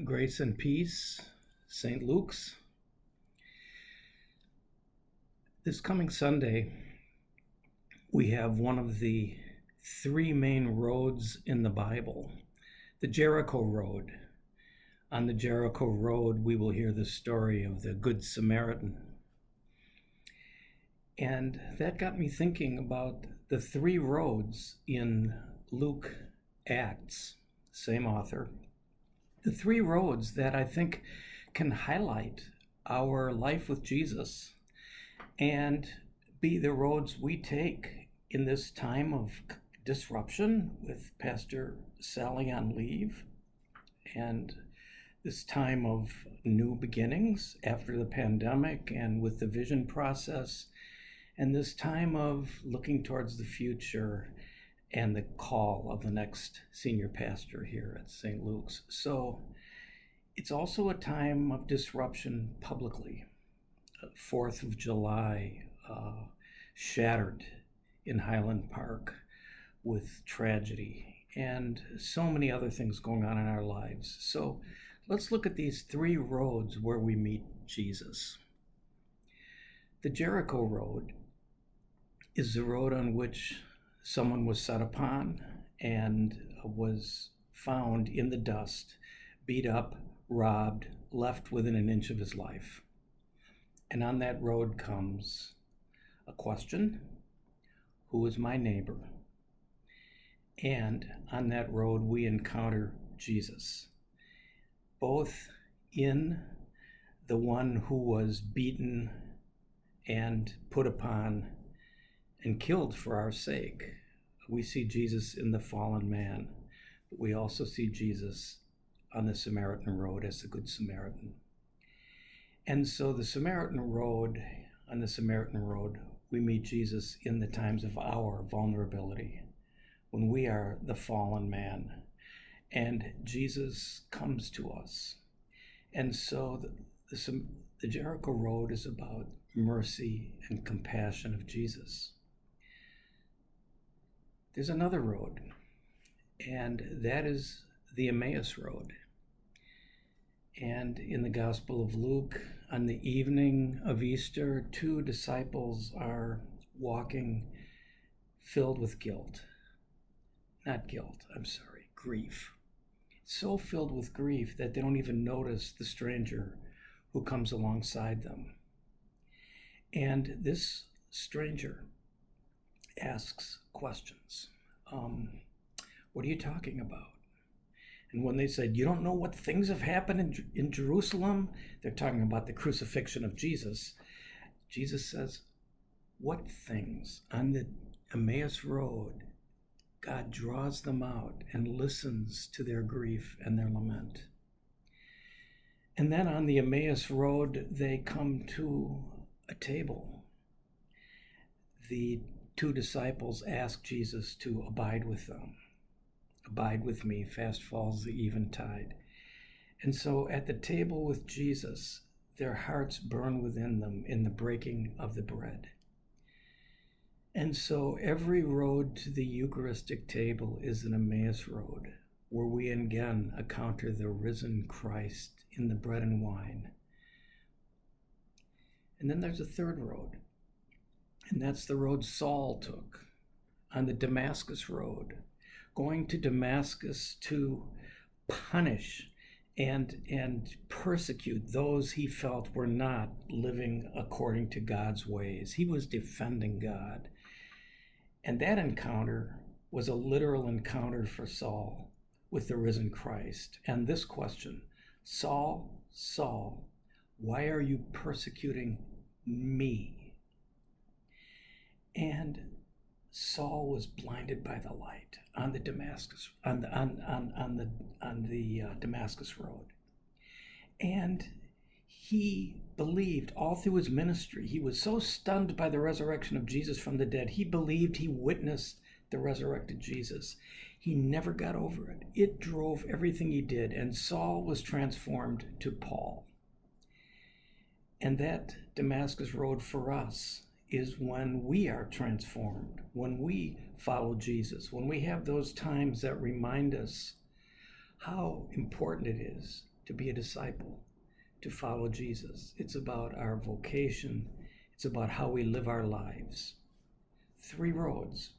Grace and Peace, St. Luke's. This coming Sunday, we have one of the three main roads in the Bible, the Jericho Road. On the Jericho Road, we will hear the story of the Good Samaritan. And that got me thinking about the three roads in Luke Acts, same author. The three roads that I think can highlight our life with Jesus and be the roads we take in this time of disruption with Pastor Sally on leave and this time of new beginnings after the pandemic and with the vision process and this time of looking towards the future and the call of the next senior pastor here at St. Luke's. So it's also a time of disruption publicly. 4th of July shattered in Highland Park with tragedy and so many other things going on in our lives. So let's look at these three roads where we meet Jesus. The Jericho Road is the road on which someone was set upon and was found in the dust, beat up, robbed, left within an inch of his life. And on that road comes a question: who is my neighbor? And on that road we encounter Jesus, both in the one who was beaten and put upon and killed for our sake. We see Jesus in the fallen man, but we also see Jesus on the Samaritan road as the Good Samaritan. And so on the Samaritan road, we meet Jesus in the times of our vulnerability, when we are the fallen man, and Jesus comes to us. And so the Jericho Road is about mercy and compassion of Jesus. There's another road, and that is the Emmaus Road. And in the Gospel of Luke, on the evening of Easter, two disciples are walking filled with grief. So filled with grief that they don't even notice the stranger who comes alongside them. And this stranger asks questions. What are you talking about? And when they said, you don't know what things have happened in Jerusalem, they're talking about the crucifixion of Jesus. Jesus says, what things? On the Emmaus Road, God draws them out and listens to their grief and their lament. And then on the Emmaus Road, they come to a table. The two disciples ask Jesus to abide with them. Abide with me, fast falls the eventide. And so at the table with Jesus, their hearts burn within them in the breaking of the bread. And so every road to the Eucharistic table is an Emmaus Road, where we again encounter the risen Christ in the bread and wine. And then there's a third road, and that's the road Saul took on the Damascus Road, going to Damascus to punish and persecute those he felt were not living according to God's ways. He was defending God. And that encounter was a literal encounter for Saul with the risen Christ. And this question, Saul, Saul, why are you persecuting me? And Saul was blinded by the light on the Damascus Damascus Road, and he believed all through his ministry. He was so stunned by the resurrection of Jesus from the dead. He believed he witnessed the resurrected Jesus. He never got over it. It drove everything he did, and Saul was transformed to Paul. And that Damascus Road for us is when we are transformed, when we follow Jesus, when we have those times that remind us how important it is to be a disciple, to follow Jesus. It's about our vocation. It's about how we live our lives. 3 roads.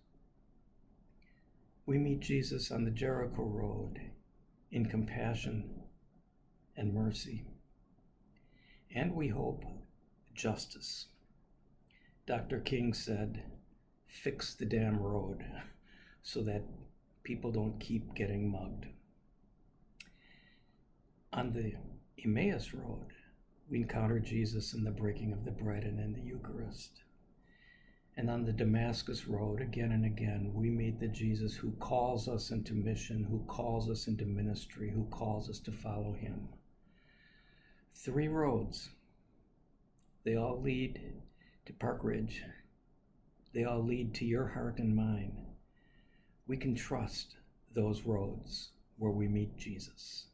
We meet Jesus on the Jericho road in compassion and mercy. And we hope justice. Dr. King said, fix the damn road so that people don't keep getting mugged. On the Emmaus road, we encounter Jesus in the breaking of the bread and in the Eucharist. And on the Damascus road, again and again, we meet the Jesus who calls us into mission, who calls us into ministry, who calls us to follow him. 3 roads. They all lead to Park Ridge. They all lead to your heart and mine. We can trust those roads where we meet Jesus.